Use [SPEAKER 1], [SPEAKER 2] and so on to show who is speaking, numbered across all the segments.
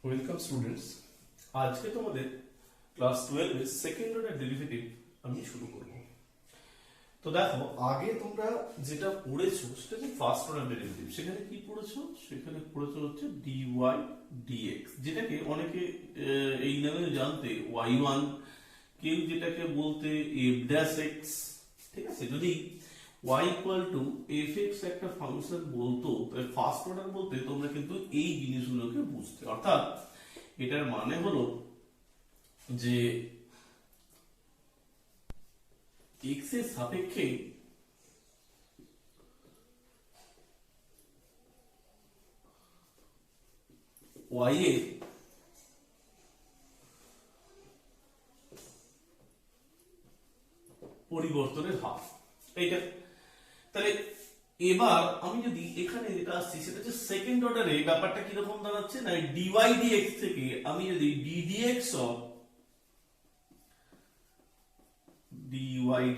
[SPEAKER 1] Welcome students. আজকে তোমাদের class 12 এর সেকেন্ড অর্ডার ডেরিভেটিভ আমি শুরু করব। তো দেখো, আগে তোমরা যেটা পড়েছো সেটা হচ্ছে ফার্স্ট অর্ডার ডেরিভেটিভ। সেখানে কি পড়েছো? সেখানে পড়েছো হচ্ছে dy dx, যেটাকে অনেকে এই নামে জানতে y1, কেউ যেটাকে বলতে f dash x। ঠিক আছে, যদি y ইকুয়াল টু fx একটা ফাংশন বলতো, তাহলে ফার্স্ট অর্ডার বলতে তোমরা কিন্তু এই জিনিসগুলোকে বুঝতে। অর্থাৎ এটার মানে হলো যে x এর সাপেক্ষে y এর পরিবর্তনের হার। এইটা তাহলে এবার আমি যদি এখানে যেটা আসছি সেটা হচ্ছে সেকেন্ড অর্ডারে ব্যাপারটা কিরকম দাঁড়াচ্ছে না, dy dx থেকে আমি যদি ddx অফ dy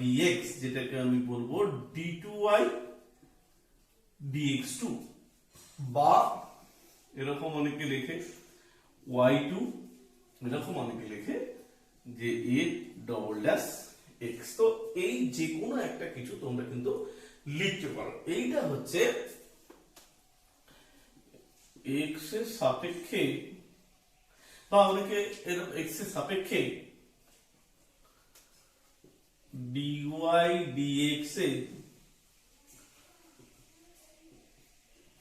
[SPEAKER 1] dx, যেটাকে আমি বলবো d2y dx2, বা এরকম অনেকে লেখে y2, এরকম অনেকে লেখে যে a ডবল ড্যাশ x। তো এই যে কোনো একটা কিছু তোমরা কিন্তু লিখতে পারো। এইটা হচ্ছে x এর সাপেক্ষে, বা অনেকে x এর সাপেক্ষে dy dx এর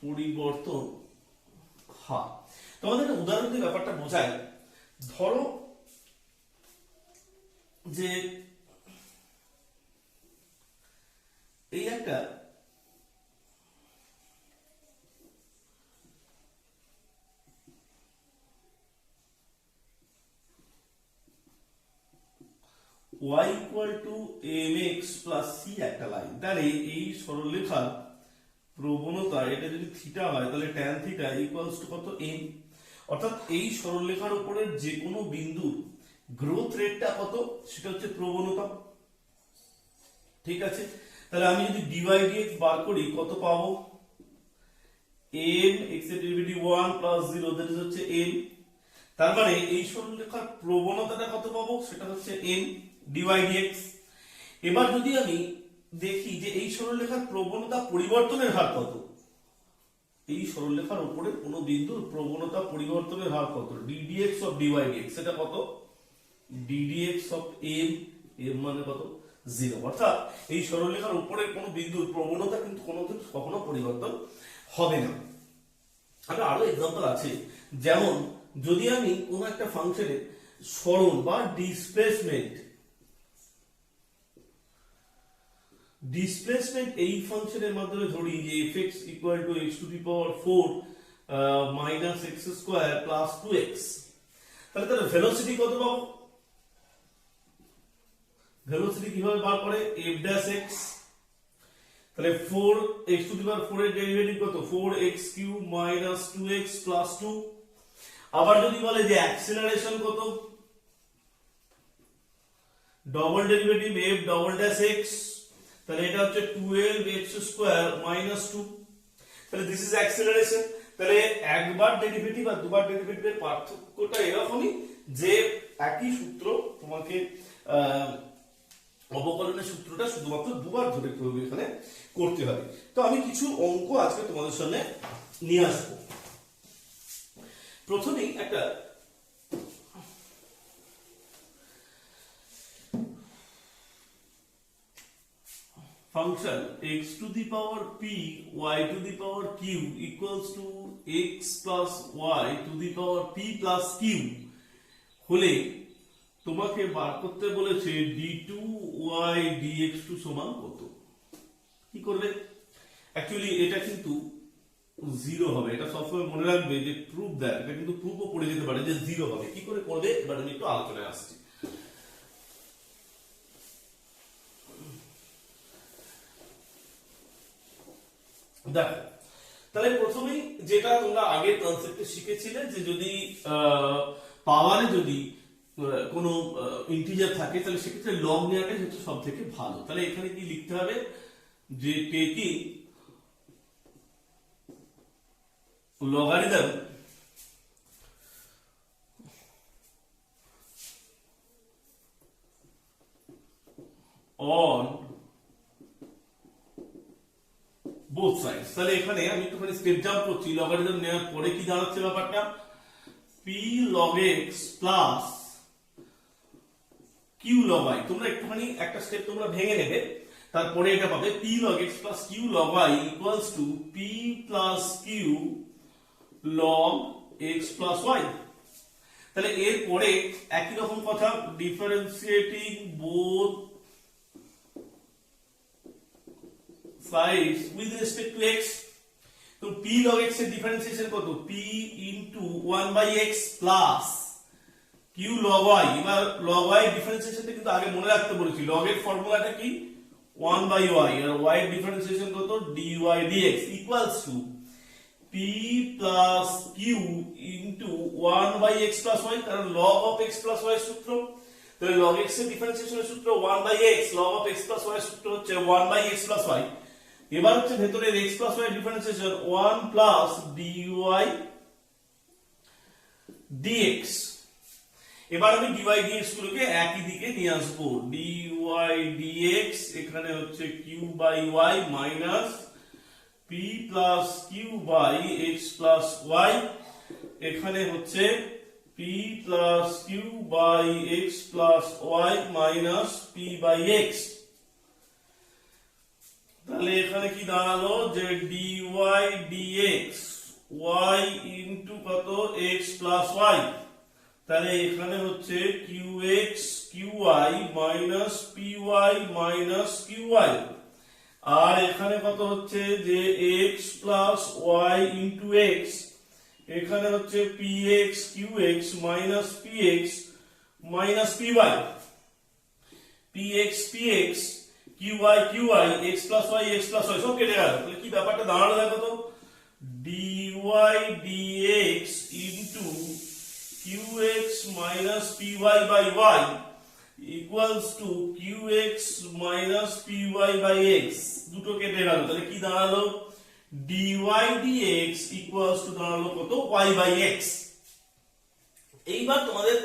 [SPEAKER 1] পরিবর্তন হার। তোমাদের একটা উদাহরণ দিয়ে ব্যাপারটা বোঝায়। ধরো যে এই একটা y equal to mx plus c একটা লাইন, তাহলে এই সরলরেখার প্রবণতা, এটা যদি থিটা হয় তাহলে tan থিটা ইকুয়ালস টু কত, m। অর্থাৎ এই সরলরেখার উপরের যে কোনো বিন্দুর গ্রোথ রেটটা কত, সেটা হচ্ছে প্রবণতা। ঠিক আছে, তাহলে আমি যদি dy dx বার করি কত পাবো, m, x এর ডেরিভেটিভ 1 প্লাস 0, দ্যাট ইজ হচ্ছে m। তার মানে এই সরলরেখার প্রবণতাটা কত পাবো, সেটা হচ্ছে m dy dx। এবার যদি আমি দেখি যে এই সরলরেখার প্রবণতা পরিবর্তনের হার কত, এই সরলরেখার উপরে কোন বিন্দুর প্রবণতা পরিবর্তনের হার কত, ddx অফ dy dx, সেটা কত, ddx অফ m, m মানে কত, 0। অর্থাৎ এই সরলরেখার উপরে কোন বিন্দুর প্রবণতা কিন্তু কোনোদিন কখনো পরিবর্তন হবে না। আরো এক্সাম্পল আছে, যেমন যদি আমি কোন একটা ফাংশনের সরণ বা ডিসপ্লেসমেন্ট এই ফাংশনের মাধ্যমে ধরি যে fx equal to x two the power 4 minus x square plus 2x, তাহলে তার ভেলোসিটি কত পাবো? ভেলোসিটি কিভাবে বার করে, f dash x। তাহলে 4x টু দি পাওয়ার 4 এর ডেরিভেটিভ কত, 4x cube minus 2x plus 2। আবার যদি বলে যে অ্যাক্সিলারেশন কত, double derivative f double dash x, তাহলে এটা হচ্ছে 12x স্কয়ার মাইনাস 2। তাহলে দিস ইজ অ্যাক্সিলারেশন। তাহলে একবার ডেরিভেটিভ আর দুবার ডেরিভেটিভের পার্থক্যটা এরকমই যে একই সূত্র তোমাকে অবকলনের সূত্রটা শুধুমাত্র দুবার ধরে প্রয়োগ এখানে করতে হবে। তো আমি কিছু অঙ্ক আজকে তোমাদের সামনে নিয়ে আসবো। প্রথমেই একটা function x to the power p y to the power q equals to x plus y to the power p plus q হলে তোমাকে বার করতে বলেছে d2y dx2 সমান কত। কি করবে? অ্যাকচুয়ালি এটা কিন্তু 0 হবে, এটা সবসময় মনে রাখবে যে প্রুফ দ্যাট, এটা কিন্তু প্রুফও পড়ে যেতে পারে যে 0 হবে। কি করে করবে এবার আমি একটু আলোচনায় আসছি। দেখো, তাহলে প্রথমেই যেটা তোমরা আগের কনসেপ্টে শিখেছিলে যে যদি পাওয়ারে যদি কোনো ইন্টিজার থাকে তাহলে সেক্ষেত্রে লগ নেওয়াটাই হচ্ছে সব থেকে ভালো। তাহলে এখানে কি লিখতে হবে যে taking logarithm on both sides. তাহলে এখানে আমি একটুখানি স্টেপ জাম্প করছি, লগারিদম নেওয়ার পরে কি দাঁড়াচ্ছে ব্যাপারটা, P log x plus Q log Y. তোমরা একটুখানি একটা স্টেপ তোমরা ভেঙে নেবে, তারপরে এটা পাবে p log x plus Q log y equals to p plus Q log x plus y. তাহলে এরপরে একই রকম কথা, differentiating both sides with respect to x. তো পি লগ এক্স এর ডিফারেন্সিয়েশন কত, p into 1/x plus Q log y. এবার log y ডিফারেন্সিয়েশনটা কিন্তু আগে মনে রাখতে বলেছি, লগ এর ফর্মুলাটা কি 1/y, আর y এর ডিফারেন্সিয়েশন কত dy dx equals to p plus q into 1/x plus y, কারণ log of x plus y এর সূত্র। তাহলে log x এর ডিফারেন্সিয়েশনের সূত্র 1/x, log of x plus y এর সূত্র হচ্ছে 1/x প্লাস y। এবার হচ্ছে ভেতরের x প্লাস y এর ডিফারেন্সিয়েশন 1 প্লাস dy dx। এবার আমি dy dx গুলোকে একই দিকে নিয়ে আসবো, dy dx এখানে হচ্ছে q by y minus p plus q by x plus y, এখানে হচ্ছে p plus q by x plus y minus p by x। তাহলে এখানে কি দাঁড়ালো যে dy dx y ইনটু কত x প্লাস y। তাহলে এখানে হচ্ছে qx qy minus py minus qy, আর এখানে কত হচ্ছে যে x plus y into x, এখানে হচ্ছে px qx minus px minus py, px px qy qy x plus y x plus y সব কেটে গেল। তাহলে কি ব্যাপারটা দাঁড়ালো দেখো তো, dy dx into qx minus py by y equals to qx minus py by x, দুটো কেটে গেল। তাহলে কি দাঁড়ালো, dy dx equals to দাঁড়ালো কত, y by x। এইবার তোমাদের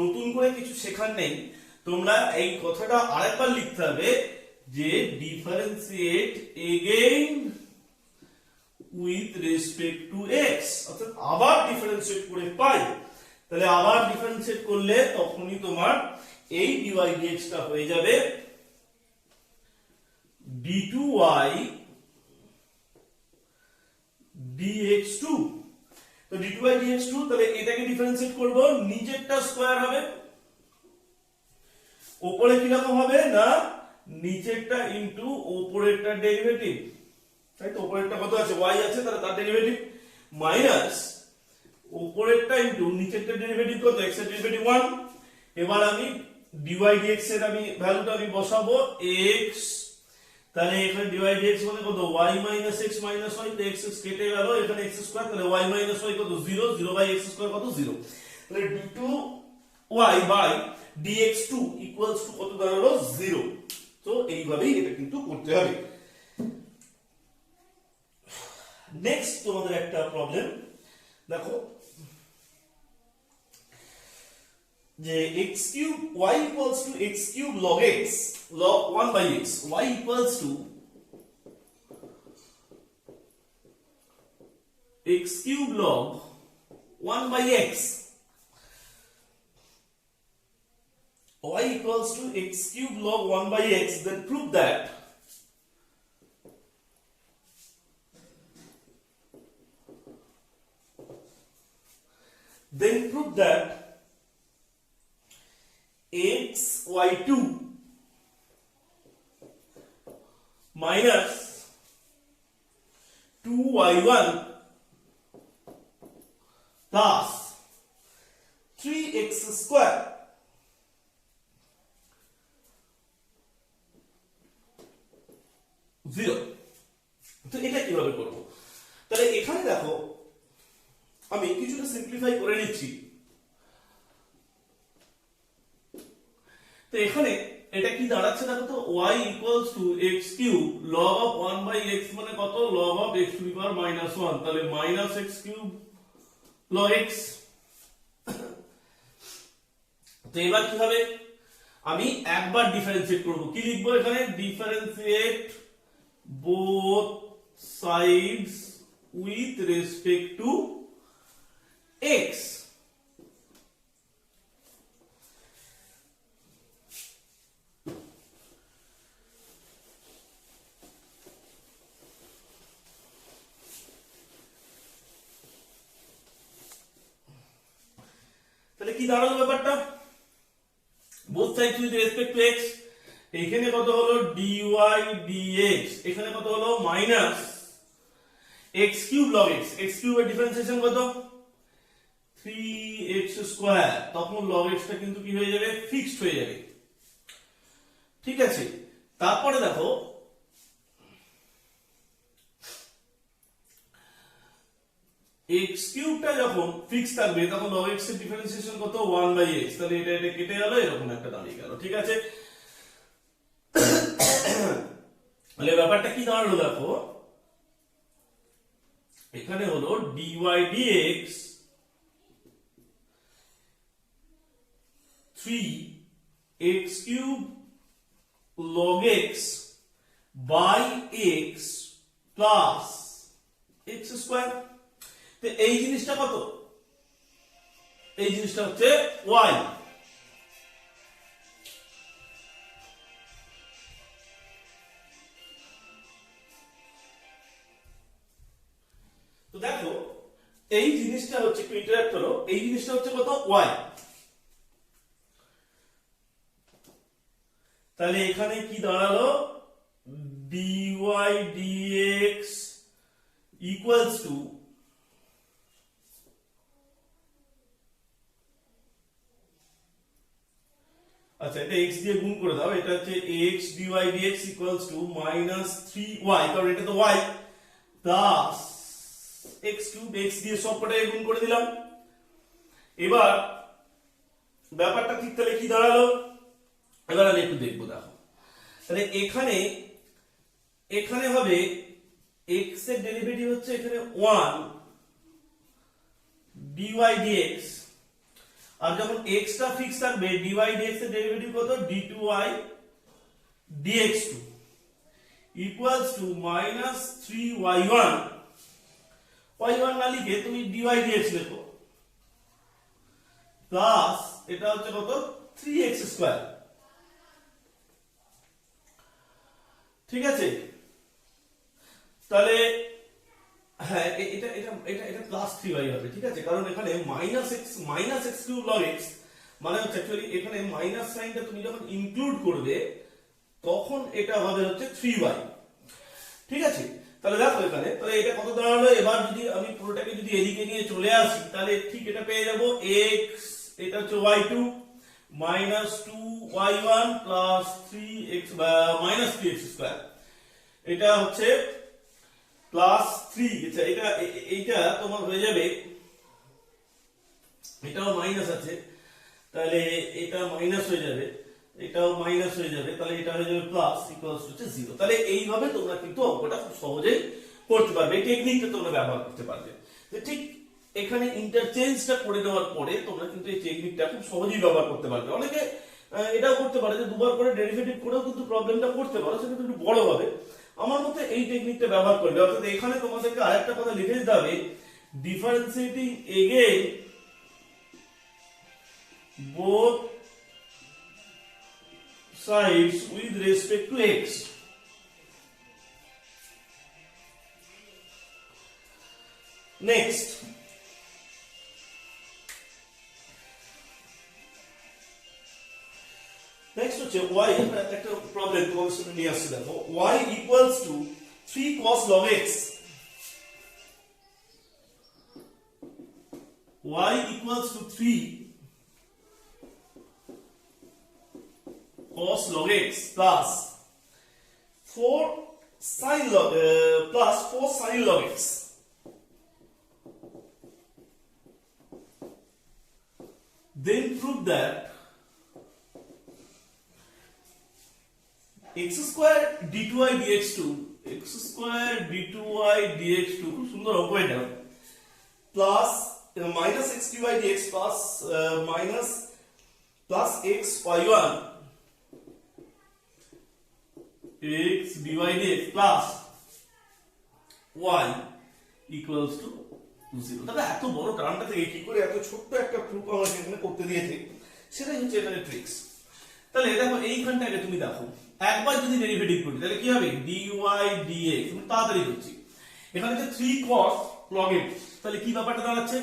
[SPEAKER 1] নতুন করে কিছু শেখার নেই, তোমরা এই কথাটা আরেকবার লিখতে হবে যে differentiate again with respect two x, অর্থাৎ আবার ডিফারেন্সিয়েট করে পাই। তাহলে আবার ডিফারেন্সিয়েট করলে তখনই তোমার এই dy dx টা হয়ে যাবে d2y dx2। তো d2y dx2, তাহলে এটাকে ডিফারেন্সিয়েট করব, নিচেরটা স্কয়ার হবে, উপরে কি রকম হবে না নিচেরটা ইনটু উপরেরটা ডেরিভেটিভ, তাই তো উপরেরটা কত আছে y আছে, তাহলে তার ডেরিভেটিভ মাইনাস উপরেরটা ইনটু নিচেরটা ডেরিভেটিভ কত, x এর ডেরিভেটিভ 1। এবার আমি dy dx এর আমি ভ্যালুটা আমি বসাবো x, তাহলে এখানে dy dx মানে কত y minus x minus y, তো x কেটে গেল, এখানে x স্কয়ার, তাহলে y minus y কত 0, 0 বাই x স্কয়ার কত 0। তাহলে d2y by dx2 equals to কত দাঁড়ালো 0। তো এইভাবেই এটা কিন্তু করতে হবে। নেক্সট তোমাদের একটা প্রবলেম দেখো, যে x cube y equals to x cube log x log 1 by x, y equals to x cube log 1 by x, y equals to x cube log 1 by x, then prove that xy2 minus 2y1 plus 3x square zero. তো এটা কিভাবে করব, তাহলে এখানে দেখো আমি কিছুটা simplify করে নিচ্ছি। তো এখানে এটা কি দাঁড়াচ্ছে দেখো তো, y equals to x cube log of 1 by x মানে কত, log of x to the power minus 1, তাহলে minus x cube log x। তো এবার কি হবে, আমি একবার ডিফারেন্সিয়েট করব। কি লিখবো এখানে? Differentiate both sides with respect to x. তাহলে কি দাঁড়ালো ব্যাপারটা? both sides with respect to x, এখানে কত হলো dy dx, এখানে কত হলো minus x cube log x, x কিউবের ডিফারেন্সিয়েশন কত 3x স্কয়ার, তখন log x টা কিন্তু কি হয়ে যাবে? ফিক্সড হয়ে যাবে। ঠিক আছে, তারপরে দেখো x কিউবটা যখন ফিক্স থাকবে তখন log x এর ডিফারেন্সিয়েশন কত 1/x, তাহলে এটা কেটে গেল, এরকম একটা দাঁড়িয়ে গেল। ঠিক আছে, তাহলে ব্যাপারটা কি দাঁড়ালো দেখো, এখানে হলো dy dx 3x cube log x by x plus x square. তো এই জিনিসটা কত? এই জিনিসটা হচ্ছে y। তো দেখো এই জিনিসটা হচ্ছে একটু ইন্টারেক্ট করো, এই জিনিসটা হচ্ছে কত? y। তাহলে এখানে কি দাঁড়ালো? dy dx ইকুয়ালস টু, আচ্ছা এটা x দিয়ে গুণ করে দাও, এটা হচ্ছে x dy dx equals to minus 3y, কারণ এটা তো y, plus x cube, x দিয়ে সবকটাকে গুণ করে দিলাম। এবার ব্যাপারটা ঠিক তাহলে কি দাঁড়ালো? এবার আমি একটু দেখবো, দেখো তাহলে এখানে হবে x এর ডেরিভেটিভ হচ্ছে এখানে 1 dy dx, আর যখন x টা ফিক্স থাকবে dy dx এর ডেরিভেটিভ কত? d2y dx2 equals to minus 3y1, y1 না লিখে তুমি dy dx লেখো, প্লাস এটা হচ্ছে কত? 3x square. ঠিক আছে, তাহলে হ্যাঁ এটা এটা এটা এটা প্লাস 3y হবে। ঠিক আছে, কারণ এখানে minus x cube log x মানে হচ্ছে অ্যাকচুয়ালি এখানে মাইনাস সাইনটা তুমি যখন ইনক্লুড করবে তখন এটা হবে হচ্ছে 3y। ঠিক আছে, তাহলে দেখো এখানে তাহলে এটা কত দাঁড়ালো? এবার যদি আমি পুরোটাকে যদি এদিকে নিয়ে চলে আসি তাহলে ঠিক এটা পেয়ে যাব x, এটা হচ্ছে y2 minus 2y1 plus 3x minus 3x square, এটা হচ্ছে প্লাস 3। আচ্ছা এইটা তোমার হয়ে যাবে, এটাও মাইনাস আছে তাহলে এটা মাইনাস হয়ে যাবে, এটাও মাইনাস হয়ে যাবে, তাহলে এটা হয়ে যাবে প্লাস ইকুয়ালস টু 0। তাহলে এইভাবে তোমরা কিন্তু অঙ্কটা খুব সহজেই করতে পারবে, এই টেকনিকটা তোমরা ব্যবহার করতে পারবে। যে ঠিক এখানে ইন্টারচেঞ্জটা করে দেওয়ার পরে তোমরা কিন্তু এই টেকনিকটা খুব সহজেই ব্যবহার করতে পারবে। অনেকে এটাও করতে পারে যে দুবার করে ডেরিভেটিভ করেও কিন্তু প্রবলেমটা করতে পারো, সেটা একটু বড় হবে। আমার মতে এই টেকনিকটা ব্যবহার করবে। অর্থাৎ এখানে তোমাদেরকে আরেকটা কথা লিখে দিতে হবে, differentiating again both sides with respect to x. Next, হচ্ছে y একটা প্রবলেম তোমাদের সামনে নিয়ে আসছে। দেখো y equals to 3 cos log x, y equals to 3 cos log x plus 4 sin log plus 4 sin log x. Then prove that x square d2y dx2 x square d2y dx2 খুব সুন্দর অঙ্ক এটা, plus minus x dy dx plus minus plus x y1 x dy dx plus y equals to 0। তবে এত বড় টার্মটা থেকে কি করে এত ছোট্ট একটা প্রুফ আমাকে এখানে করতে দিয়েছে, সেটাই হচ্ছে এখানে ট্রিক্স। তাহলে দেখো এইখানটাকে তুমি দেখো, একবার যদি ডেরিভেটিভ করি তাহলে কি হবে, dy dx। তুমি তাড়াতাড়ি করছি, এখানে যে 3 cos log x, তাহলে কি ব্যাপারটা দাঁড়াচ্ছে,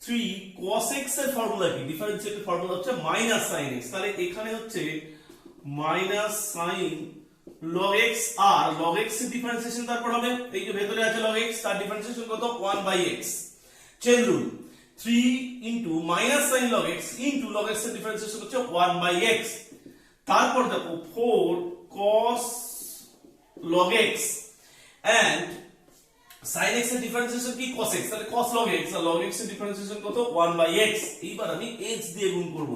[SPEAKER 1] 3 cos x এর ফর্মুলা কি, ডিফারেন্সিয়েটের ফর্মুলা হচ্ছে মাইনাস sin x। তাহলে এখানে হচ্ছে মাইনাস sin log x, আর log x এর ডিফারেন্সিয়েশন তারপর হবে এই যে ভেতরে আছে log x, তার ডিফারেন্সিয়েশন কত, 1/x। Chain rule, 3 into minus sin log x into log x এর ডিফারেন্সিয়েশন হচ্ছে 1/x। তারপর দেখো 4 cos log x and sin x এর ডিফারেন্সিয়েশন কি, cos x, তাহলে cos log x আর log x এর ডিফারেন্সিয়েশন কত, 1/x। এইবার আমি x দিয়ে গুণ করব,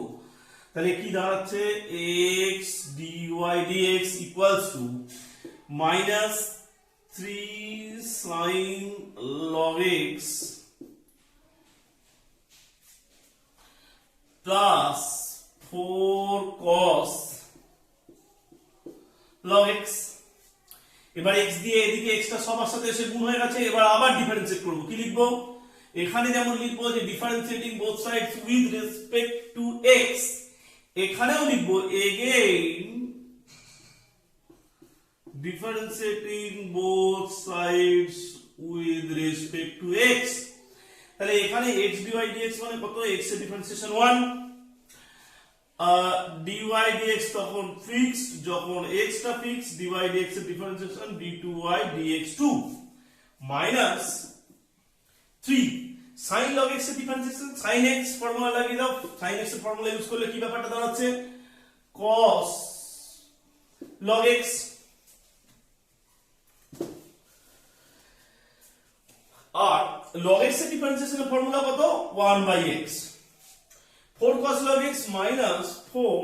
[SPEAKER 1] তাহলে কি দাঁড়াচ্ছে, x dy dx equals to minus 3 sin log x plus 4 cos log x। এবার x দিয়ে এদিকে x টা সবার সাথে এসে গুণ হয়ে গেছে, এবার আবার ডিফারেন্সিয়েট করব, কি লিখবো, এখানে যেমন লিখবো যে differentiating both sides with respect two x, এখানেও লিখবো again differentiating both sides with respect two x। তাহলে এখানে x dy dx মানে কত, x এর ডিফারেন্সিয়েশন 1, dy dx তখন ফিক্সড, যখন x টা ফিক্সড dy dx এর differentiation d2y dx 2 minus 3 sin log x এর ডিফারেন্সিয়েশন sin x ফর্মুলা লাগিয়ে দাও, sin x এর ফর্মুলা ইউজ করলে কি ব্যাপারটা দাঁড়াচ্ছে, cos log x। আর log x এর ডিফারেন্সিয়েশনের ফর্মুলা কত, 1/x। 4 cos log x minus 4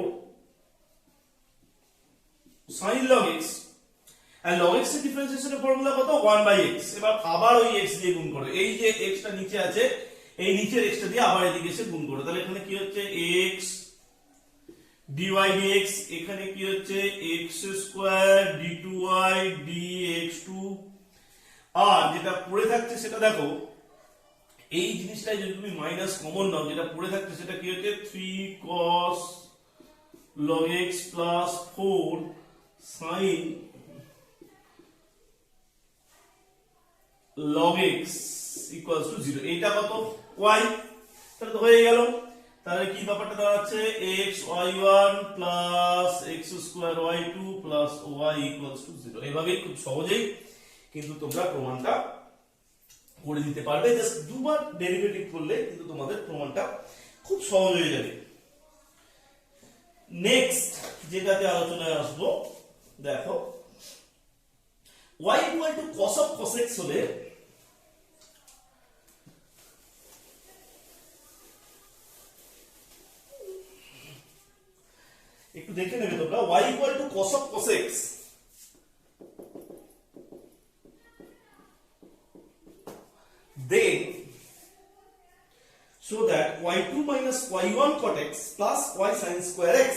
[SPEAKER 1] sin log x and log x এর ডিফারেন্সিয়েশনের ফর্মুলা কত, 1/x। এবার আবার ওই x দিয়ে গুণ করো, এই যে x টা নিচে আছে এই নিচের x টা দিয়ে আবার এদিকে এসে গুণ করো, তাহলে এখানে কি হচ্ছে x dy dx, এখানে কি হচ্ছে x স্কয়ার d2y dx2। আর যেটা পড়ে থাকছে সেটা দেখো, এই জিনিসটাই যদি তুমি মাইনাস কমন নাও, যেটা পড়ে থাকছে সেটা কি হচ্ছে 3 cos log x plus 4 sin log x equals to 0। এইটা কত, y, তাহলে তো হয়ে গেল। তাহলে কি ব্যাপারটা দাঁড়াচ্ছে, x y1 plus x square y2 plus y equals to 0। এইভাবেই খুব সহজেই কিন্তু তোমরা প্রমাণটা করে দিতে পারবে, জাস্ট দুবার ডেরিভেটিভ করলে কিন্তু তোমাদের প্রমাণটা খুব সহজ হয়ে যাবে। নেক্সট যেটাতে আলোচনায় আসবো, দেখো y equal to cos of cos x হলে একটু দেখে নেবে তোমরা, y equal to cos of cos x, then so that y2 minus y1 cot x plus y sin square x,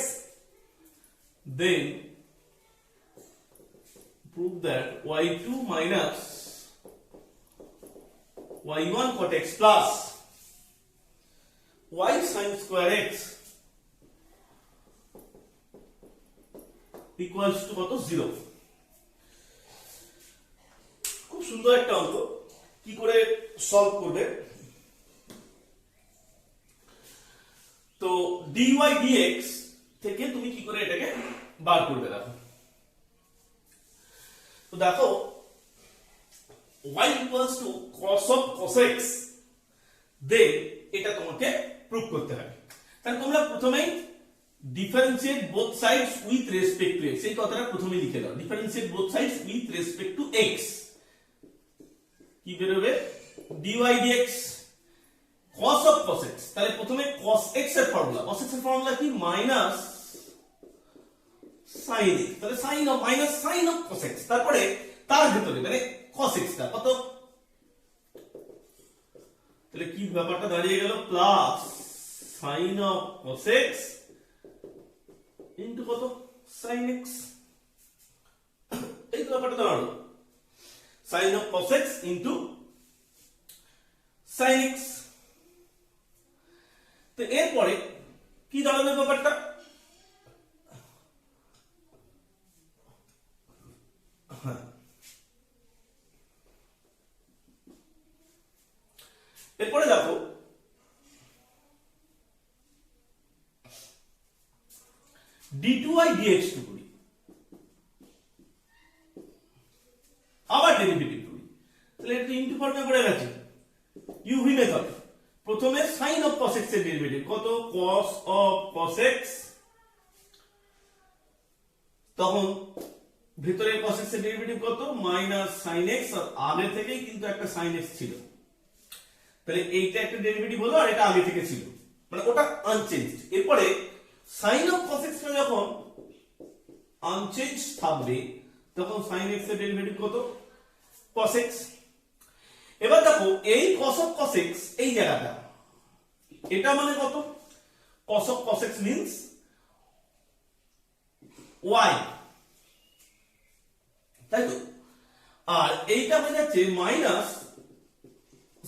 [SPEAKER 1] then prove that y2 minus y1 cot x plus y sin square x equals to কত, 0। খুব সুন্দর একটা অঙ্ক, কি করে solve করবে, তো dy dx থেকে তুমি কি করে এটাকে বার করবে, দেখো তো দেখো y equals to cos of cos x, then এটা তোমাকে প্রুফ করতে হবে। তাহলে তোমরা প্রথমেই differentiate both sides with respect two x, এই কথাটা প্রথমে লিখে দাও, differentiate both sides with respect two x, কি বেরোবে, dy dx cos of cos x। তাহলে প্রথমে cos x এর ফর্মুলা, cos x এর ফর্মুলা কি, মাইনাস sin x, তাহলে sin of minus sin of cos x, তারপরে তার ভিতরে মানে cos x টা কত, তাহলে কি ব্যাপারটা দাঁড়িয়ে গেল, plus sin of cos x into কত, sin x। কিন্তু ব্যাপারটা দাঁড়ালো sin of cos x into sin x। তো এরপরে কি দাঁড়াবে ব্যাপারটা, এরপরে দেখো d2y dx2 করি, আবার ডেরিভেটিভ করি, তাহলে এটা ইনটু ফর্মে পড়ে গেছে ইউভি মেথড। প্রথমে sin of cos x এর ডেরিভেটিভ কত, cos of cos x, তখন ভিতরে cos x এর ডেরিভেটিভ কত মাইনাস sin x, আর আগে থেকেই কিন্তু একটা sin x ছিল, তাহলে এইটা একটা ডেরিভেটিভ হলো আর এটা আগে থেকে ছিল, মানে ওটা আনচেঞ্জড। এরপরে sin of cos x টা যখন আনচেঞ্জ থাকবে তখন sin x এর ডেরিভেটিভ কত cos x। এবার দেখো এই cos of cos x এই জায়গাটা, এটা মানে কত, cos of cos x means y, তাই তো, আর এইটা হয়ে যাচ্ছে মাইনাস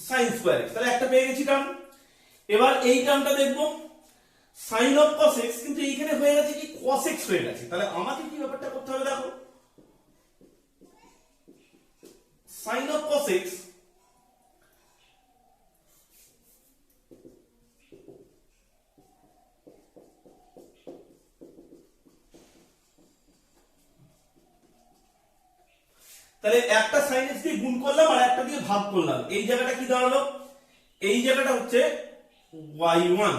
[SPEAKER 1] sin স্কয়ার x, তাহলে একটা পেয়ে গেছি টার্ম। এবার এই টার্মটা দেখবো sin of cos x, কিন্তু এইখানে হয়ে গেছে কি cos x হয়ে গেছে, তাহলে আমাকে কি ব্যাপারটা করতে হবে দেখো, sin of cos x তাহলে একটা sin x দিয়ে গুণ করলাম আর একটা দিয়ে ভাগ করলাম, এই জায়গাটা কি দাঁড়ালো, এই জায়গাটা হচ্ছে y1,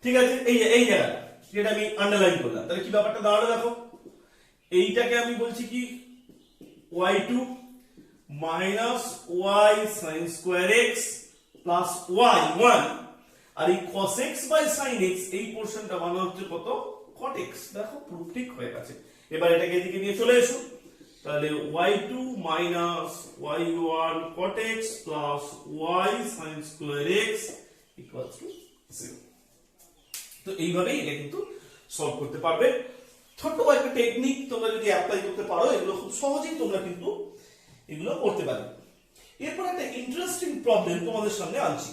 [SPEAKER 1] ঠিক আছে, এই জায়গাটা যেটা আমি আন্ডারলাইন করলাম, তাহলে কি ব্যাপারটা দাঁড়ালো দেখো, এইটাকে আমি বলছি কি y2 minus y sin square x plus y1, আর এই cos x by sin x এই পোরশনটা বানানো হচ্ছে কত cot x। দেখো প্রুফ ঠিক হয়ে গেছে। এবার এটাকে এদিকে নিয়ে চলে এসো, তাহলে y2 minus y1 cot x plus y sin square x equals to 0। তো এইভাবেই এটা কিন্তু সলভ করতে পারবে। ছোট্ট একটা টেকনিক তোমরা যদি অ্যাপ্লাই করতে পারো এগুলো খুব সহজেই তোমরা কিন্তু এগুলো করতে পারবে। এরপর একটা ইন্টারেস্টিং প্রবলেম তোমাদের সামনে আনছি।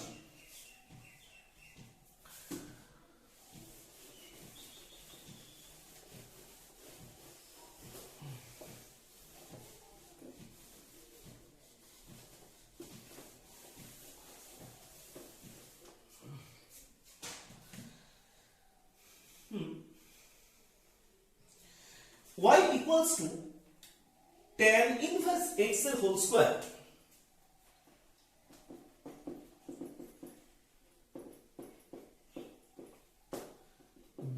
[SPEAKER 1] y equals to tan inverse x এর whole square,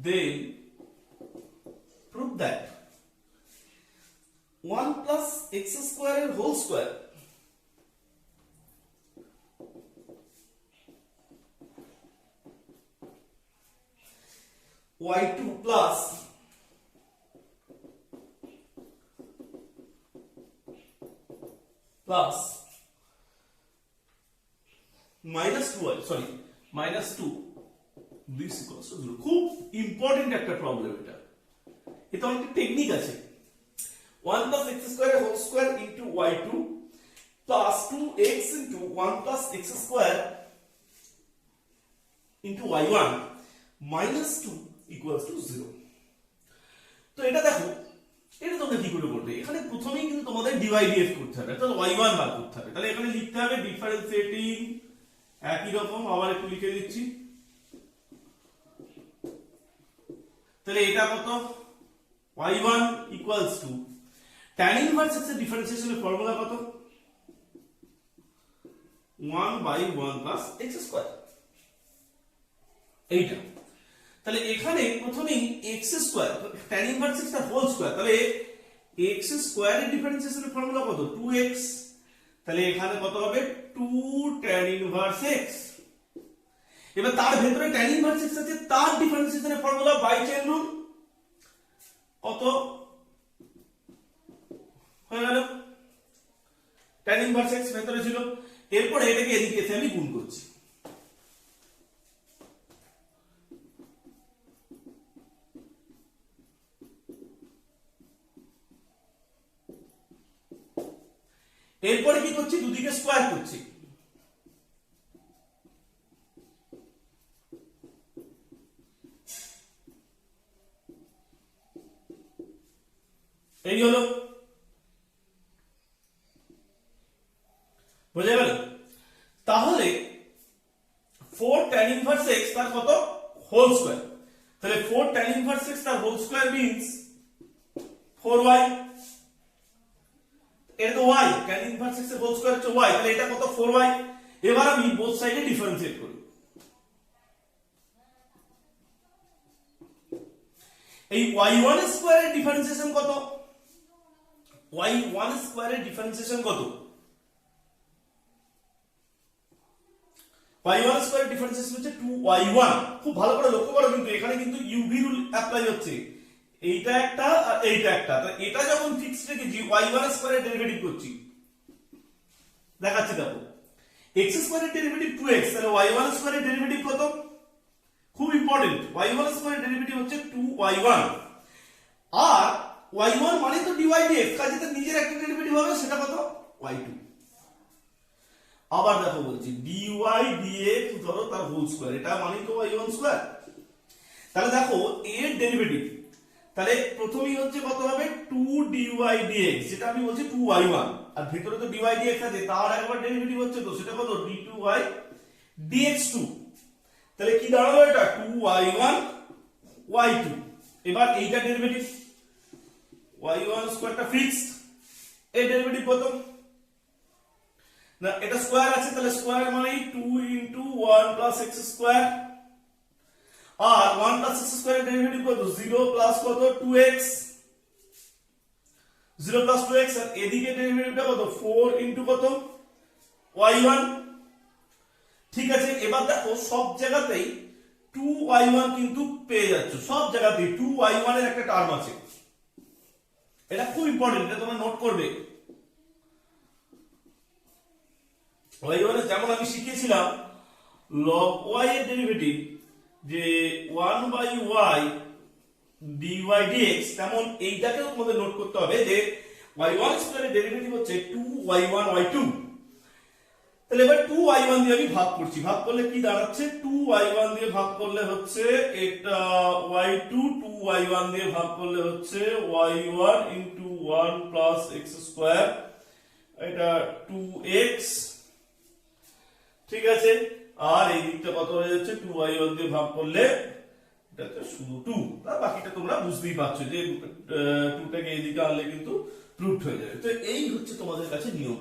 [SPEAKER 1] then prove that 1 plus x square এর whole square y2 plus minus 2 sorry minus 2 this equals to 0। খুব ইম্পর্টেন্ট একটা প্রবলেম এটা, এটা অনেকটা টেকনিক আছে। 1 plus x square এর whole square into y2 plus 2x into 1 plus x square into y1 minus 2 equals to 0। তো এটা দেখো, এটা তোমরা কি করে করবে, এখানে প্রথমেই কিন্তু তোমাদের dydf করতে হবে, তাহলে y1 বার করতে হবে, তাহলে এখানে লিখতে হবে ডিফারেন্সিয়েটিং, একই রকম আবার একটু লিখে দিচ্ছি, তাহলে এটা কত y1 equals to tan inverse x এর ডিফারেন্সিয়েশনের ফর্মুলা কত 1 by 1 plus x square, এইটা। তাহলে এখানে প্রথমেই x square tan inverse x এর হোল স্কয়ার, তাহলে x স্কয়ার এর ডিফারেন্সিয়েশনের ফর্মুলা কত 2x, তাহলে এখানে কত হবে 2 tan ইনভার্স x। এবার তার ভেতরে tan ইনভার্স x আছে, তার ডিফারেন্সিয়েশনের ফর্মুলা বাই চেন রুল কত হয়ে গেল, tan ইনভার্স x ভেতরে ছিল। এরপর এটাকে এদিকে এসে আমি গুণ করছি, এদিকে স্কয়ার করছি, এই হলো, বুঝে গেল? তাহলে 4 tan inverse x তার কত হোল স্কয়ার, তাহলে 4 tan inverse x তার হোল স্কয়ার মিন্স 4y, এটা তো y, tan inverse x এর হোল স্কয়ার হচ্ছে y, তাহলে এটা কত 4y। এবার আমি বোথ সাইডে ডিফারেন্সিয়েট করি, এই y1 স্কয়ারের ডিফারেন্সিয়েশন কত, y1 স্কয়ারের ডিফারেন্সিয়েশন কত, y1 স্কয়ারের ডিফারেন্সিয়েশন হচ্ছে 2y1। খুব ভালো করে লক্ষ্য করো, কিন্তু এখানে কিন্তু uv রুল অ্যাপ্লাই হচ্ছে, এইটা একটা আর এইটা একটা, তো এটা যখন ফিক্সড রেখেছি y1 স্কয়ারের ডেরিভেটিভ করছি, দেখাচ্ছি দেখো, x স্কয়ারের ডেরিভেটিভ 2x, তাহলে y1 স্কয়ারের ডেরিভেটিভ কত, খুব ইম্পর্টেন্ট, y1 স্কয়ারের ডেরিভেটিভ হচ্ছে 2y1, আর y1 মানে তো dy dx, কাজে তো নিজের একটা ডেরিভেটিভ হবে, সেটা কত y2। আবার দেখো বলছি dy dx ধরো তার হোল স্কয়ার, এটা মানে তো y1 স্কয়ার, তাহলে দেখো এর ডেরিভেটিভ, তাহলে প্রথমেই হচ্ছে কত হবে 2 dy dx, যেটা আমি বলছি 2y1, আর ভিতরে তো dy dx আছে, তার একবার ডেরিভেটিভ হচ্ছে, তো সেটা কত d2y dx2, তাহলে কি দাঁড়ালো এটা 2y1 y2। এবার এইটা ডেরিভেটিভ, y1 স্কয়ারটা ফিক্সড, এর ডেরিভেটিভ কত না, এটা স্কয়ার আছে, তাহলে স্কয়ার মানে 2 into 1 plus x স্কয়ার, আর 1 plus x স্কয়ারের ডেরিভেটিভ কত 0 plus কত 2x, 0 plus 2x, আর এদিকে ডেরিভেটিভটা কত 4 into কত y1। ঠিক আছে, এবার দেখো সব জায়গাতেই 2y1 কিন্তু পেয়ে যাচ্ছ, সব জায়গাতেই 2y1 এর একটা টার্ম আছে, এটা খুব ইম্পর্টেন্ট, এটা তোমরা নোট করবে। y1 যেমন আমি শিখিয়েছিলাম log y এর ডেরিভেটিভ যে 1/y dy dx, তেমন এইটাকেও তোমাদের নোট করতে হবে যে y1 স্কয়ারের ডেরিভেটিভ হচ্ছে 2y1 y2। তাহলে এবার 2y1 দিয়ে আমি ভাগ করছি, ভাগ করলে কি দাঁড়াচ্ছে 2y1 দিয়ে ভাগ করলে হচ্ছে এটা y2, 2y1 দিয়ে ভাগ করলে হচ্ছে y1 into 1 plus x square, এটা 2x, ঠিক আছে, আর এই দিকটা কত হয়ে যাচ্ছে 2y1 দিয়ে ভাগ করলে এটা শুধু 2, আর বাকিটা তোমরা বুঝতেই পারছো যে 2টাকে এইদিকে আনলে কিন্তু প্রুফড হয়ে যাবে। তো এই হচ্ছে তোমাদের কাছে নিয়ম।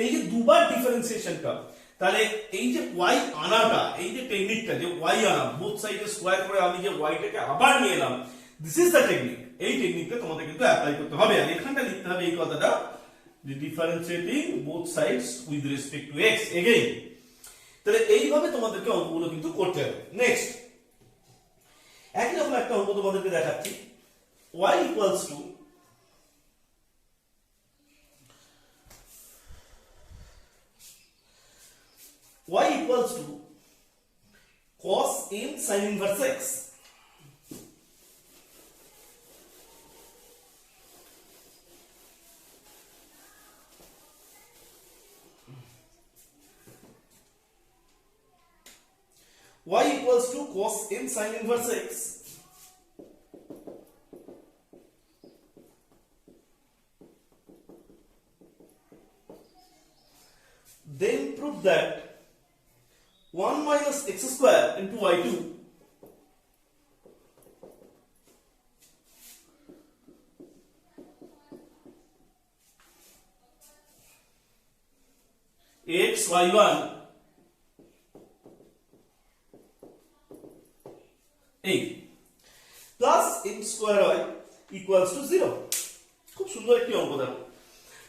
[SPEAKER 1] এই যে দুবার ডিফারেন্সিয়েশনটা, তাহলে এই যে y আনাটা, এই যে টেকনিকটা যে y আনা বোথ সাইডে স্কয়ার করে আমি যে y টাকে আবার নিয়ে এলাম, দিস ইজ দ্য টেকনিক। এই টেকনিকটা তোমাদের কিন্তু অ্যাপ্লাই করতে হবে, আর এখানটা লিখতে হবে এই কথাটা যে differentiating both sides with respect two x again. তাহলে এইভাবে তোমাদেরকে অঙ্কগুলো কিন্তু করতে হবে। নেক্সট একই রকম একটা অঙ্ক তোমাদেরকে দেখাচ্ছি, y equals to cos n sin inverse x, y equals to cos n sin inverse x, then prove that 1 minus x square into y2 x y1 এই plus n square y equals to 0। খুব সুন্দর একটি অঙ্ক দেখো।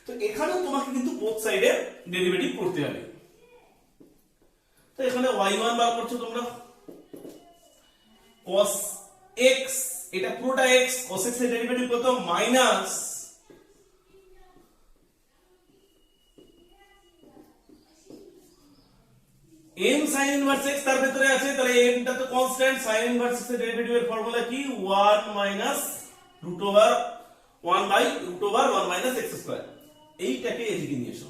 [SPEAKER 1] তো এখানেও তোমাকে কিন্তু বোথ সাইডে ডেরিভেটিভ করতে হবে। তো এখানে y1 বার করছো তোমরা, cos x, এটা পুরোটা x, cos x এর ডেরিভেটিভ কত minus m sin inverse x তার ভিতরে আছে, তাহলে m টা তো কনস্ট্যান্ট, sin inverse x এর ডেরিভেটিভের ফর্মুলা কি 1 minus root over 1 by root over 1 minus x square। এইটাকে এদিকে নিয়ে এসো,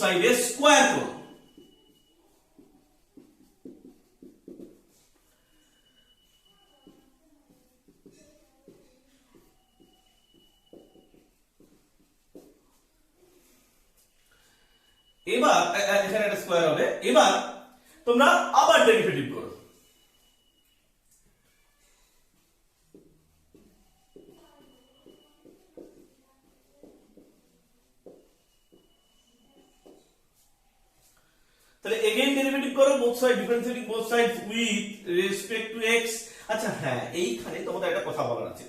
[SPEAKER 1] সাইডে স্কোয়ার করো। এবার এখানে একটা স্কোয়ার হবে। এবার তোমরা আবার ডেরিভেটিভ করো। তাহলে এগেইন ডেরিভেটিভ করো, both side differentiating both sides with respect two x। আচ্ছা হ্যাঁ, এইখানে তোমাদের একটা কথা বলার আছে,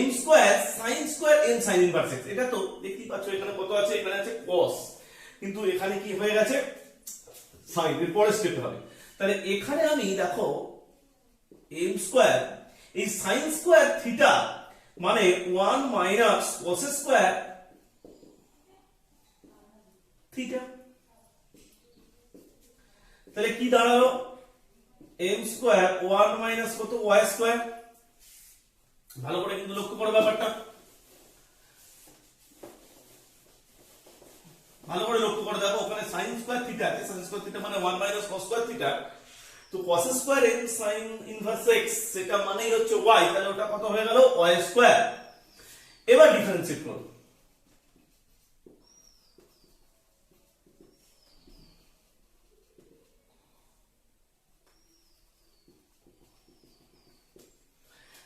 [SPEAKER 1] m square sin square n sin inverse x, এটা তো দেখতেই পাচ্ছ এখানে কত আছে, এখানে আছে cos, কিন্তু এখানে কি হয়ে গেছে sin, এর পরের স্টেপে হবে। তাহলে এখানে আমি দেখো m স্কয়ার এই sin স্কয়ার থিটা মানে 1 মাইনাস cos স্কয়ার থিটা। তাহলে কি দাঁড়ালো, m স্কয়ার 1 মাইনাস কত y স্কয়ার। ভালো করে কিন্তু লক্ষ্য করো ব্যাপারটা, ভালো করে লক্ষ্য করে দেখো, ওখানে sin স্কয়ার থিটা আছে, sin স্কয়ার থিটা মানে 1 মাইনাস cos স্কয়ার থিটা, তো cos square n sin inverse x সেটা মানেই হচ্ছে y, তাহলে ওটা কত হয়ে গেল y স্কয়ার। এবার ডিফারেন্সিয়েট করো,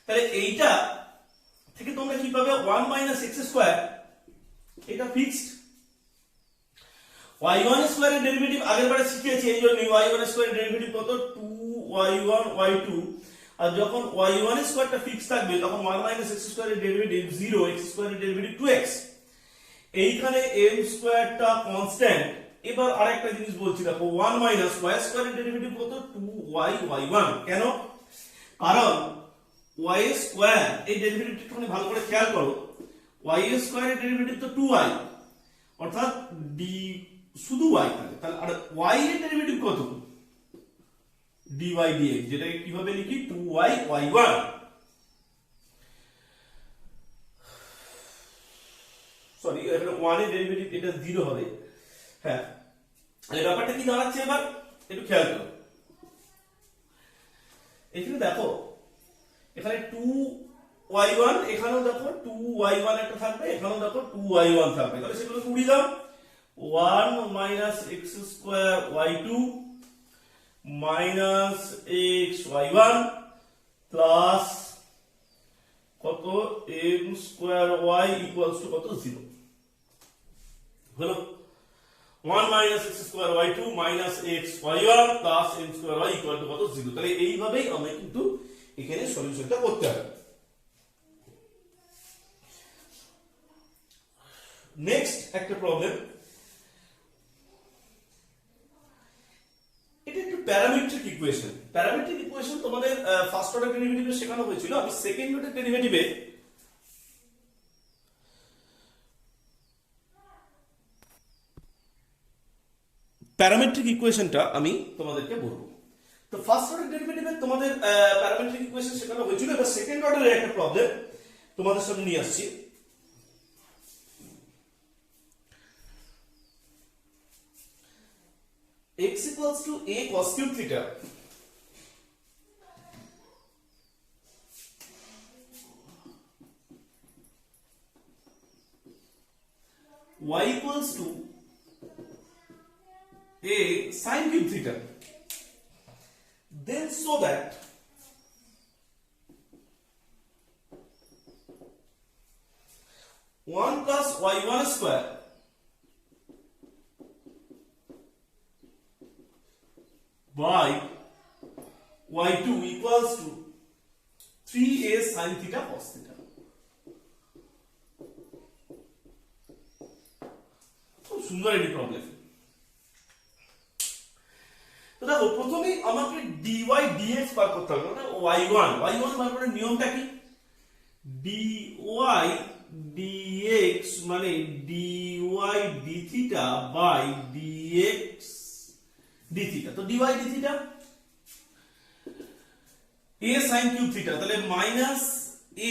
[SPEAKER 1] তাহলে এইটা থেকে তোমরা কি পাবে 1 মাইনাস x স্কয়ার, এটা ফিক্সড। y1 স্কয়ারের ডেরিভেটিভ আগের বারে শিখিয়েছি, এই জন্য y1 স্কয়ারের ডেরিভেটিভ কত 2y1 y2, আর যখন y1 স্কয়ারটা ফিক্স থাকবে তখন 1 মাইনাস x স্কয়ারের ডেরিভেটিভ 0, x স্কয়ারের ডেরিভেটিভ 2x। এইখানে m স্কয়ারটা কনস্ট্যান্ট। এবার আরেকটা জিনিস বলছি দেখো, 1 মাইনাস y স্কয়ারের ডেরিভেটিভ কত 2y y1, কেন, কারণ y স্কয়ার এই ডেরিভেটিভটা একটু ভালো করে খেয়াল করো, y স্কয়ারের ডেরিভেটিভ তো 2y, অর্থাৎ d শুধু y থাকে, তাহলে আর y এর ডেরিভেটিভ কত dy dx, যেটাকে কিভাবে লিখি 2y y1। সরি, এখানে 1 এর ডেরিভেটিভ এটা 0 হবে। হ্যাঁ, এই ব্যাপারটা কি দাঁড়াচ্ছে এবার একটু খেয়াল করো, এখানে দেখো এখানে 2y1, এখানেও দেখো 2y1 একটা থাকবে, এখানেও দেখো 2y1 থাকবে, তাহলে সেগুলো উড়িয়ে দাও। 1 minus x square y2 minus x y1 plus কত m square y equals to কত 0 হলো। 1 minus x square y2 minus x y1 plus m square y equal to কত 0। তাহলে এইভাবেই আমরা কিন্তু এখানে সলিউশনটা করতে হবে। নেক্সট একটা প্রবলেম, এটা একটু প্যারামেট্রিক ইকুয়েশন। প্যারামেট্রিক ইকুয়েশন তোমাদের ফার্স্ট অর্ডার ডেরিভেটিভে শেখানো হয়েছিল, আমি সেকেন্ড অর্ডার ডেরিভেটিভে প্যারামেট্রিক ইকুয়েশনটা আমি তোমাদেরকে বলবো। তো ফার্স্ট অর্ডার ডেরিভেটিভে তোমাদের প্যারামেট্রিক ইকুয়েশন শেখানো হয়েছিল, এবার সেকেন্ড অর্ডারের একটা প্রবলেম তোমাদের সামনে নিয়ে আসছি। x equals to a cos cube theta y equals to a sin cube theta, then so that one plus y1 square by y2 equals to 3a sin theta cos theta। খুব সুন্দর একটি problem. তো দেখো, প্রথমেই আমাকে dy dx বার করতে হবে, মানে y1 বার করার নিয়মটা কি, dy dx মানে dy d theta by dx d theta। তো dy d theta a sin cube theta, তাহলে মাইনাস a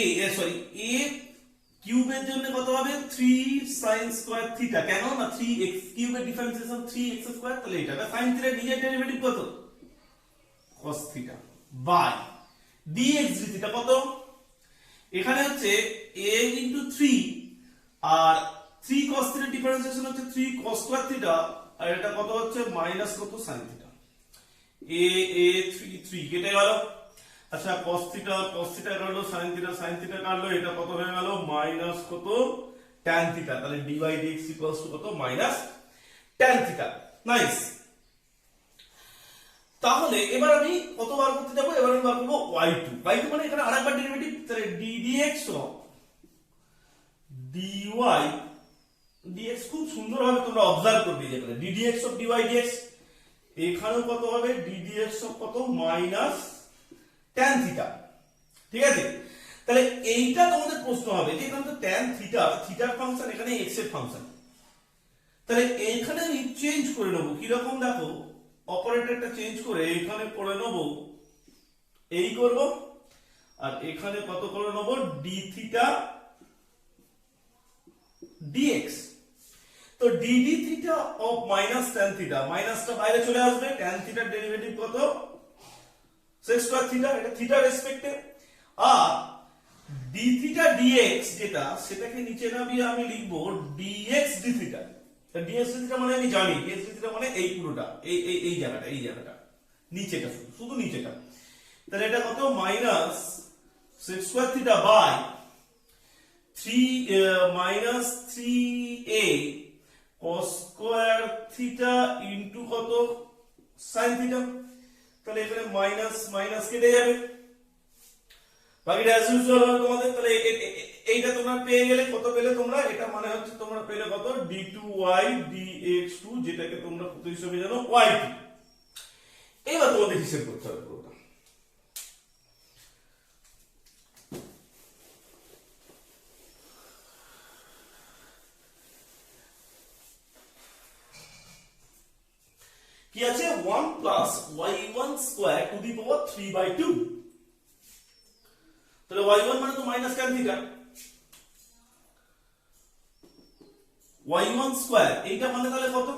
[SPEAKER 1] কিউবের জন্য কত হবে 3 sin স্কয়ার থিটা, কেন না 3x কিউবের ডিফারেন্সিয়েশন 3x স্কয়ার, তাহলে এটা sin থিটা নিজের ডেরিভেটিভ কত cos theta by dx d theta কত, এখানে হচ্ছে a ইনটু 3 আর 3 cos থিটা ডিফারেন্সিয়েশন হচ্ছে 3 cos স্কয়ার থিটা, আর এটা কত হচ্ছে মাইনাস কত sin থিটা, a 3 কেটে গেল। আচ্ছা cos থিটা কাটলো, sin থিটা কাটলো, এটা কত হয়ে গেল মাইনাস কত tan থিটা, তাহলে dy dx ইকুয়ালস টু কত মাইনাস tan থিটা। নাইস। তাহলে এবার আমি কত বার করতে যাব, এবার আমি বার করব y2 মানে এখানে আরেকবার ডেরিভেটিভ, তাহলে ddx dy dx খুব সুন্দর ভাবে তোমরা অবজার্ভ করবে, যে ddx dy dx এখানেও কত হবে ddx কত মাইনাস tan থিটা, ঠিক আছে। তাহলে এইটা তোমাদের প্রশ্ন হবে যে এখানে তো tan থিটার ফাংশন, এখানে x এর ফাংশন, তাহলে এইখানে আমি চেঞ্জ করে নেব কি রকম, দেখো অপারেটরটা চেঞ্জ করে এখানে করে নেব এই করব, আর এখানে কত করে নেব d থিটা dx, তো dd theta of minus tan theta, মাইনাসটা বাইরে চলে আসবে, tan থিটার ডেরিভেটিভ কত sec স্কয়ার থিটা, এটা থিটার রেসপেক্টে, আর d থিটা dx যেটা সেটাকে নিচে নামিয়ে আমি লিখব dx d থিটা, তো dx d থিটা মানে আমি জানি dx d থিটা মানে এই পুরোটা এই জায়গাটা নিচেটা, শুধু নিচেটা, তাহলে এটা কত minus sec square theta by 3 minus 3a cos square theta into কত sin থিটা, তাহলে এখানে মাইনাস মাইনাস কেটে যাবে, বাকিটা অ্যাজ ইউজুয়াল হবে তোমাদের। তাহলে এইটা তোমরা পেয়ে গেলে, কত পেলে তোমরা, এটা মানে হচ্ছে তোমরা পেলে কত d2y dx2, যেটাকে তোমরা কত হিসেবে জানো y2। এবার তোমাদের হিসাব করতে হবে পুরোটা। কি আছে 1 plus y1 square to the power 3/2, তাহলে y1 মানে তো minus tan theta, y1 square এইটা মানে তাহলে কত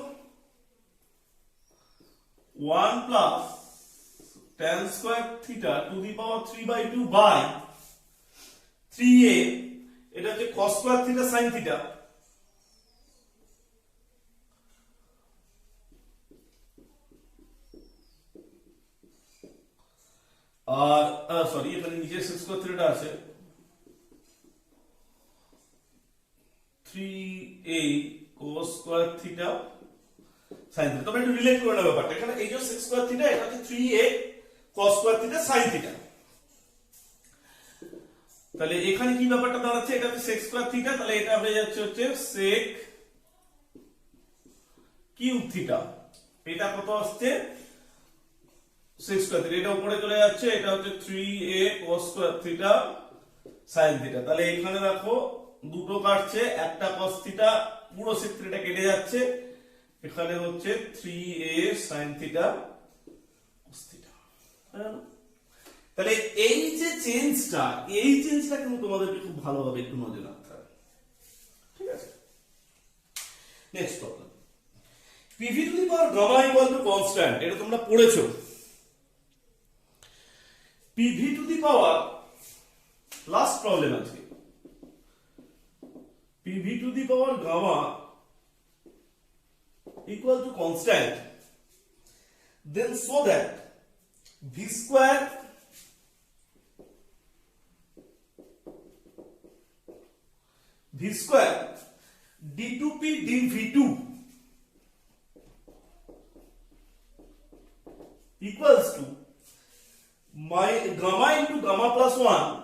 [SPEAKER 1] 1 plus tan square theta to the power 3/2 by 3a, এটা হচ্ছে cos square theta sin theta, আর সরি এখানে নিচে sec স্কয়ার থিটা আছে 3a cos square theta sin theta, তোমরা একটু রিলেট করে নাও ব্যাপারটা, এখানে এই যে sec স্কয়ার থিটা এটা হচ্ছে 3a cos square theta sin theta, তাহলে এখানে কি ব্যাপারটা দাঁড়াচ্ছে, এটা হচ্ছে sec স্কয়ার থিটা, তাহলে এটা হয়ে যাচ্ছে sec কিউব থিটা, এটা কত আসছে sec স্কয়ার থিটা, এটা উপরে চলে যাচ্ছে, এটা হচ্ছে 3a cos square theta sin theta, তাহলে এখানে দেখো দুটো কাটছে, একটা cos থিটা পুরো sec থিটা কেটে যাচ্ছে, এখানে হচ্ছে 3a sin theta cos theta. তাহলে এই যে চেঞ্জটা কিন্তু তোমাদেরকে খুব ভালোভাবে একটু নজর রাখতে হবে, ঠিক আছে। Next problem, pv to the power gamma equal to constant, এটা তোমরা পড়েছো, pv to the power last problem আছে, pv to the power gamma equal to constant, then so that v square d2p dv2 equals to my gamma into gamma plus 1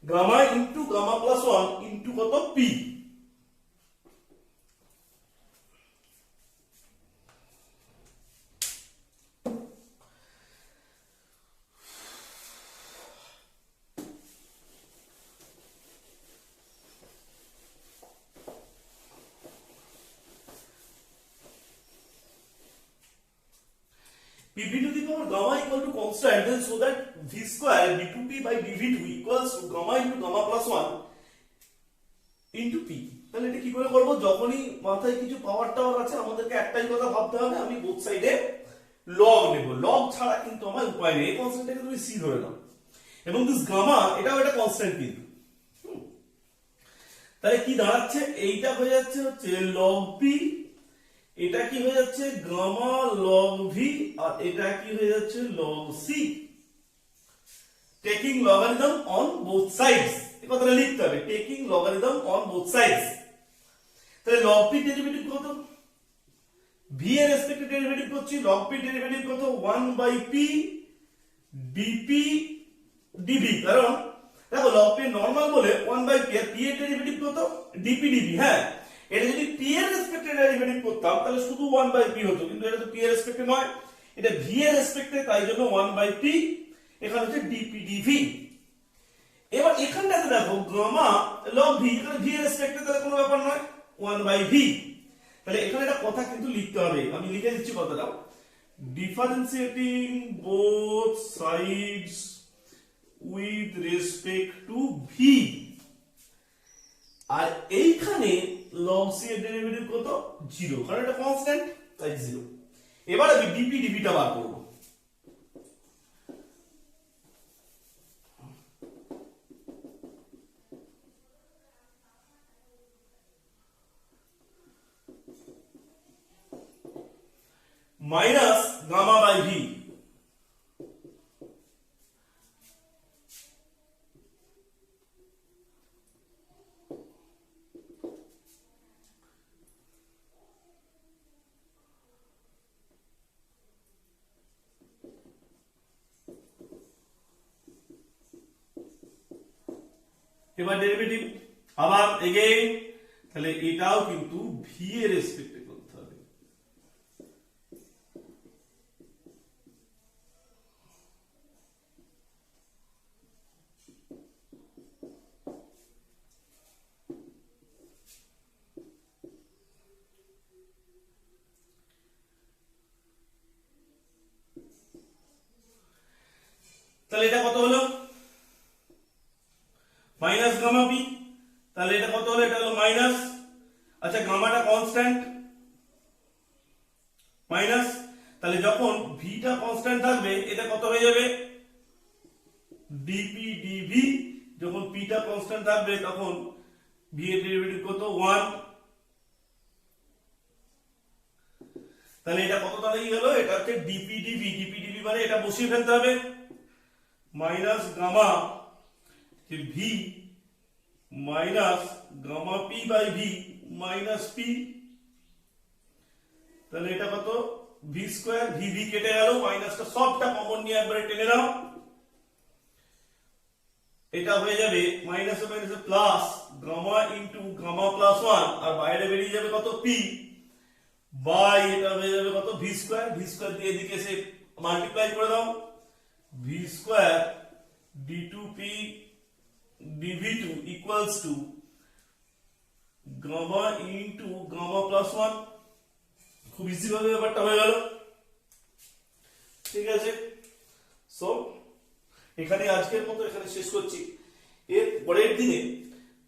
[SPEAKER 1] gamma into gamma plus 1 into কত p, If v to the power gamma equal to constant, then so that v square d2p by dv2 equals to gamma into gamma plus 1 into p। তাহলে এটা কি করে করব? যখনই মাথায় কিছু পাওয়ার tower আছে আমাদেরকে একটাই কথা ভাবতে হবে, আমি বোথ সাইডে লগ নেব। লগ ছাড়া কিন্তু আমার উপায় নেই। এই কনস্ট্যান্টটাকে তুমি সি ধরে নাও, এবং দিস গামা এটাও একটা কনস্ট্যান্ট কিন্তু। তাহলে কি দাঁড়াচ্ছে? এইটা হয়ে যাচ্ছে হচ্ছে লগ পি, এটা কি হয়ে যাচ্ছে গামা লগ ভি, আর এটা কি হয়ে যাচ্ছে log c, taking logarithm on both sides. এই কথাটা লিখতে হবে, taking logarithm on both sides. তাহলে লগ পি ডেরিভেটিভ কত? ভি এর রেসপেক্টে ডেরিভেটিভ করছি, লগ পি ডেরিভেটিভ কত? 1/p dp dv। কারণ দেখো লগ পি নরমাল বলে 1/p, আর p এর ডেরিভেটিভ কত? dp dv। হ্যাঁ, এটা যদি p এর রেসপেক্টে ডেরিভেটিভ করতাম তাহলে শুধু 1/p হতো, কিন্তু এটা তো p এর রেসপেক্টে নয়, এটা v এর রেসপেক্টে, তাই জন্য 1/p, এখানে হচ্ছে dp dv। এবার এখানটাতে দেখো গামা লগ ভি, এখানে v এর রেসপেক্টে, তাহলে কোনো ব্যাপার নয়, 1/v। তাহলে এখানে একটা কথা কিন্তু লিখতে হবে, আমি লিখে দিচ্ছি কথাটা, differentiating both sides with respect to V. আর এইখানে লগ সি এর ডেরিভেটিভ কত? 0, কারণ এটা কনস্ট্যান্ট, তাই 0। এবার আমি ডিপি ডিভিটা বার করব। মাইনাস গামা বাই ভি, এবার ডেরিভেটিভ আবার এগেইন, তাহলে এটাও কিন্তু ভি এর রেসপেক্টে করতে হবে। তাহলে এটা কত হলো? Minus gamma p. তাহলে এটা কত হলো? এটা হলো মাইনাস, আচ্ছা গামাটা কনস্ট্যান্ট, মাইনাস, তাহলে যখন ভিটা কনস্ট্যান্ট থাকবে এটা কত হয়ে যাবে? Dp dv. যখন পিটা কনস্ট্যান্ট থাকবে তখন ভি এর ডেরিভেটিভ কত? 1। তাহলে এটা কত দাঁড়িয়ে গেল? এটা হচ্ছে ডিপি ডিভি। ডিপি ডিভি মানে এটা বসিয়ে ফেলতে হবে, minus gamma v minus gamma p by v minus p. তাহলে এটা কত? ভি স্কয়ার, ভি ভি কেটে গেল, মাইনাসটা সবটা কমন নিয়ে একবারে টেনে নাও, এটা হয়ে যাবে মাইনাস মাইনাসে plus gamma into gamma plus 1, আর বাইরে বেরিয়ে যাবে কত? পি বাই এটা হয়ে যাবে কত? V square. ভি স্কয়ার দিয়ে এদিকে এসে মাল্টিপ্লাই করে দাও, V square d2p dv2 equals to gamma into gamma plus 1। খুব ইজি ভাবে ব্যাপারটা হয়ে গেল, ঠিক আছে। সো এখানে আজকের মতো এখানে শেষ করছি। এর পরের দিনে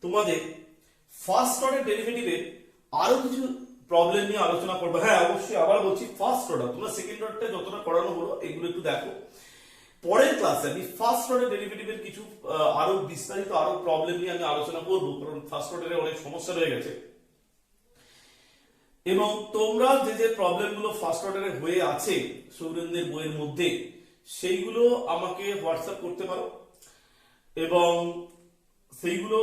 [SPEAKER 1] তোমাদের ফার্স্ট অর্ডার ডেরিভেটিভে আরো কিছু প্রবলেম নিয়ে আলোচনা করবো। হ্যাঁ অবশ্যই আবার বলছি, ফার্স্ট অর্ডার, তোমরা সেকেন্ড অর্ডারটা যতটা করানো হলো এগুলো একটু দেখো। পরের ক্লাসে আমি ফার্স্ট অর্ডার ডেরিভেটিভের কিছু আরো বিস্তারিত আরো প্রবলেম নিয়ে আমি আলোচনা করব, কারণ ফার্স্ট অর্ডারে অনেক সমস্যা রয়ে গেছে। এবং তোমরা যে যে প্রবলেম গুলো ফার্স্ট অর্ডারে হয়ে আছে সৌরেন্দ্রের বইয়ের মধ্যে, সেইগুলো আমাকে হোয়াটসঅ্যাপ করতে পারো, এবং সেইগুলো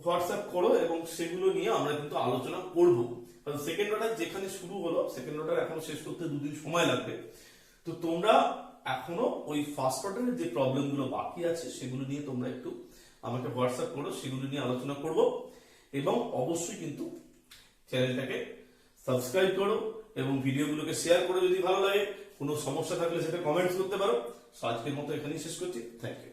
[SPEAKER 1] হোয়াটসঅ্যাপ করো, এবং সেগুলো নিয়ে আমরা কিন্তু আলোচনা করব। কারণ সেকেন্ড অর্ডার যেখানে শুরু হলো, সেকেন্ড অর্ডার এখনো শেষ করতে 2 দিন সময় লাগবে। তো তোমরা এখনো ওই ফার্স্ট অর্ডারের যে প্রবলেম গুলো বাকি আছে সেগুলো নিয়ে তোমরা একটু আমাকে হোয়াটসঅ্যাপ করো, সেগুলো নিয়ে আলোচনা করব। এবং অবশ্যই কিন্তু চ্যানেলটাকে সাবস্ক্রাইব করো এবং ভিডিওগুলোকে শেয়ার করো যদি ভালো লাগে। কোনো সমস্যা থাকলে সেটা কমেন্টস করতে পারো। আজকের মতো এখানেই শেষ করছি। Thank you.